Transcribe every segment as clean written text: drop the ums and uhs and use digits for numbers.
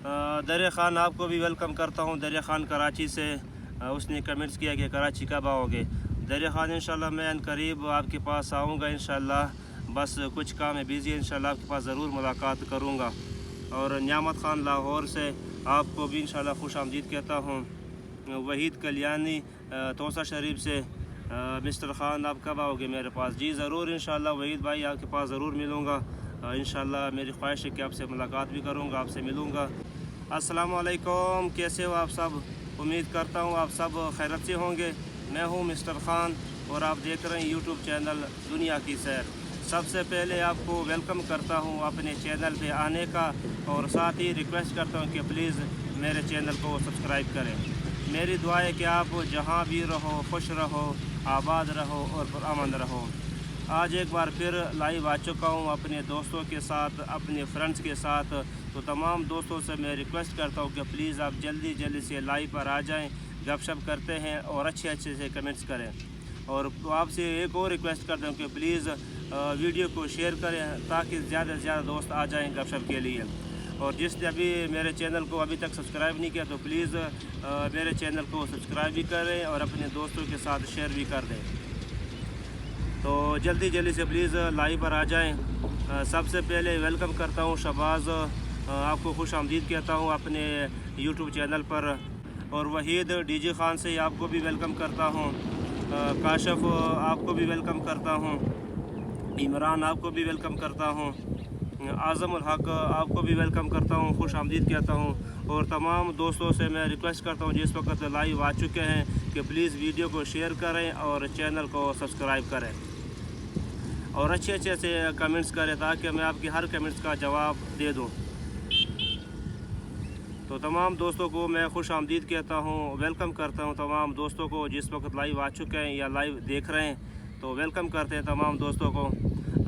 दरिया खान आपको भी वेलकम करता हूँ। दरिया खान कराची से उसने कमेंट्स किया कि कराची कब आओगे। दरिया खान इंशाल्लाह मैं अनकरीब आपके पास आऊँगा इंशाल्लाह, बस कुछ काम है, बिज़ी है, इंशाल्लाह आपके पास ज़रूर मुलाकात करूँगा। और नियामत खान लाहौर से आपको भी इंशाल्लाह खुश आमदीद कहता हूँ। वहीद कल्याणी तोसा शरीफ से मिस्टर ख़ान आप कब आओगे मेरे पास? जी ज़रूर इंशाल्लाह वहीद भाई आपके पास ज़रूर मिलूँगा। इंशाल्लाह मेरी ख्वाहिश है कि आपसे मुलाकात भी करूँगा, आपसे मिलूँगा। अस्सलाम वालेकुम, कैसे हो आप सब? उम्मीद करता हूँ आप सब खैरियत से होंगे। मैं हूँ मिस्टर ख़ान और आप देख रहे हैं यूट्यूब चैनल दुनिया की सैर। सबसे पहले आपको वेलकम करता हूँ अपने चैनल पे आने का, और साथ ही रिक्वेस्ट करता हूँ कि प्लीज़ मेरे चैनल को सब्सक्राइब करें। मेरी दुआ है कि आप जहाँ भी रहो खुश रहो, आबाद रहो और पुरअमन रहो। आज एक बार फिर लाइव आ चुका हूँ अपने दोस्तों के साथ, अपने फ्रेंड्स के साथ। तो तमाम दोस्तों से मैं रिक्वेस्ट करता हूँ कि प्लीज़ आप जल्दी जल्दी से लाइव पर आ जाएं, गपशप करते हैं और अच्छे से कमेंट्स करें। और आपसे एक और रिक्वेस्ट करता हूँ कि प्लीज़ वीडियो को शेयर करें ताकि ज़्यादा से ज़्यादा दोस्त आ जाएं गपशप के लिए। और जिसने अभी मेरे चैनल को अभी तक सब्सक्राइब नहीं किया तो प्लीज़ मेरे चैनल को सब्सक्राइब भी करें और अपने दोस्तों के साथ शेयर भी कर दें। तो जल्दी जल्दी से प्लीज़ लाइव पर आ जाएं। सबसे पहले वेलकम करता हूँ शहबाज, आपको खुश आमदीद कहता हूँ अपने यूट्यूब चैनल पर। और वहीद डीजे खान से आपको भी वेलकम करता हूँ। काशफ आपको भी वेलकम करता हूँ। इमरान आपको भी वेलकम करता हूँ। आज़म उल हक आपको भी वेलकम करता हूँ, खुश आमदीद कहता हूँ। और तमाम दोस्तों से मैं रिक्वेस्ट करता हूँ जिस वक्त लाइव आ चुके हैं कि प्लीज़ वीडियो को शेयर करें और चैनल को सब्सक्राइब करें और अच्छे से कमेंट्स करें ताकि मैं आपकी हर कमेंट्स का जवाब दे दूँ। तो तमाम दोस्तों को मैं खुश आमदीद कहता हूँ, वेलकम करता हूँ तमाम दोस्तों को जिस वक्त लाइव आ चुके हैं या लाइव देख रहे हैं। तो वेलकम करते हैं तमाम दोस्तों को।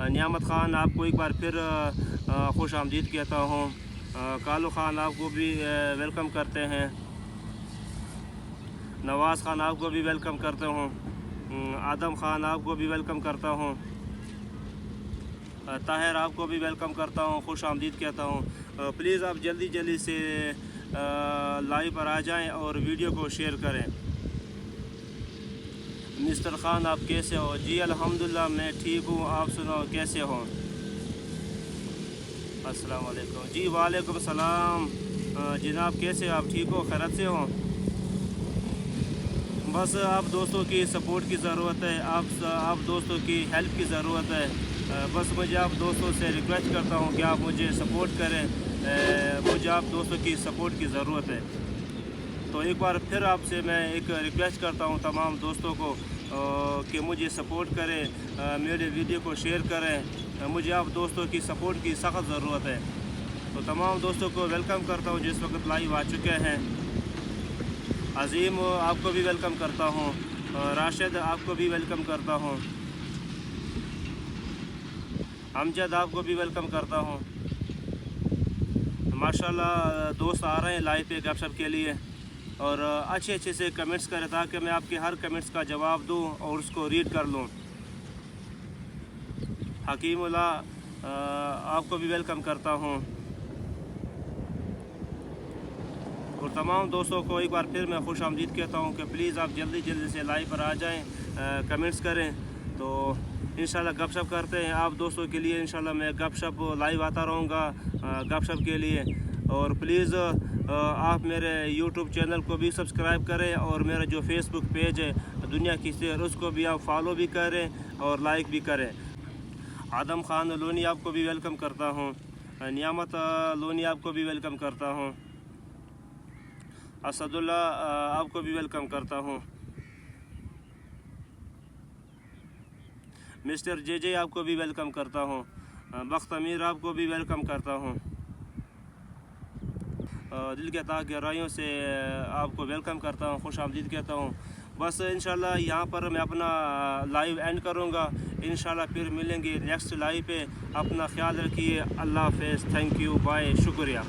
नियामत ख़ान आपको एक बार फिर खुश आमदीद कहता हूँ। कालू ख़ान आपको भी वेलकम करते हैं। नवाज़ ख़ान आपको भी वेलकम करता हूँ। आदम ख़ान आपको भी वेलकम करता हूँ। ताहिर आपको भी वेलकम करता हूँ, खुश आमदीद कहता हूँ। प्लीज़ आप जल्दी जल्दी से लाइव पर आ जाएं और वीडियो को शेयर करें। मिस्टर ख़ान आप कैसे हो? जी अल्हम्दुलिल्लाह मैं ठीक हूँ, आप सुनाओ कैसे हो? अस्सलाम वालेकुम। जी वालेकुम सलाम। जनाब कैसे आप ठीक हो, खैरियत से हो? बस आप दोस्तों की सपोर्ट की ज़रूरत है, आप दोस्तों की हेल्प की ज़रूरत है। बस मुझे आप दोस्तों से रिक्वेस्ट करता हूँ कि आप मुझे सपोर्ट करें। मुझे आप दोस्तों की सपोर्ट की ज़रूरत है। तो एक बार फिर आपसे मैं एक रिक्वेस्ट करता हूँ तमाम दोस्तों को कि मुझे सपोर्ट करें, मेरे वीडियो को शेयर करें। मुझे आप दोस्तों की सपोर्ट की सख्त ज़रूरत है। तो तमाम दोस्तों को वेलकम करता हूँ जिस वक्त लाइव आ चुके हैं। अज़ीम आपको भी वेलकम करता हूँ। राशिद आपको भी वेलकम करता हूँ। अमजद आपको भी वेलकम करता हूँ। माशाल्लाह दोस्त आ रहे हैं लाइव पे गपशप के लिए और अच्छे से कमेंट्स करें ताकि मैं आपके हर कमेंट्स का जवाब दूं और उसको रीड कर लूं। हकीमुल्ला आपको भी वेलकम करता हूं। और तमाम दोस्तों को एक बार फिर मैं खुश आमदीद कहता हूं कि प्लीज़ आप जल्दी जल्दी से लाइव पर आ जाएं, कमेंट्स करें। तो इंशाल्लाह गपशप करते हैं आप दोस्तों के लिए। इंशाल्लाह मैं गपशप लाइव आता रहूँगा गपशप के लिए। और प्लीज़ आप मेरे यूट्यूब चैनल को भी सब्सक्राइब करें और मेरा जो फेसबुक पेज है दुनिया की सैर उसको भी आप फॉलो भी करें और लाइक भी करें। आदम ख़ान लोनी आपको भी वेलकम करता हूँ। नियामत लोनी आपको भी वेलकम करता हूँ। असदुल्ला आपको भी वेलकम करता हूँ। मिस्टर जे आपको भी वेलकम करता हूँ। बख्त अमीर आपको भी वेलकम करता हूँ। दिल के ताक़ गहराइयों से आपको वेलकम करता हूँ, खुश आमदीद कहता हूँ। बस इंशाल्लाह यहाँ पर मैं अपना लाइव एंड करूँगा। इंशाल्लाह फिर मिलेंगे नेक्स्ट लाइव पे। अपना ख्याल रखिए। अल्लाह हाफ़िज़। थैंक यू, बाय, शुक्रिया।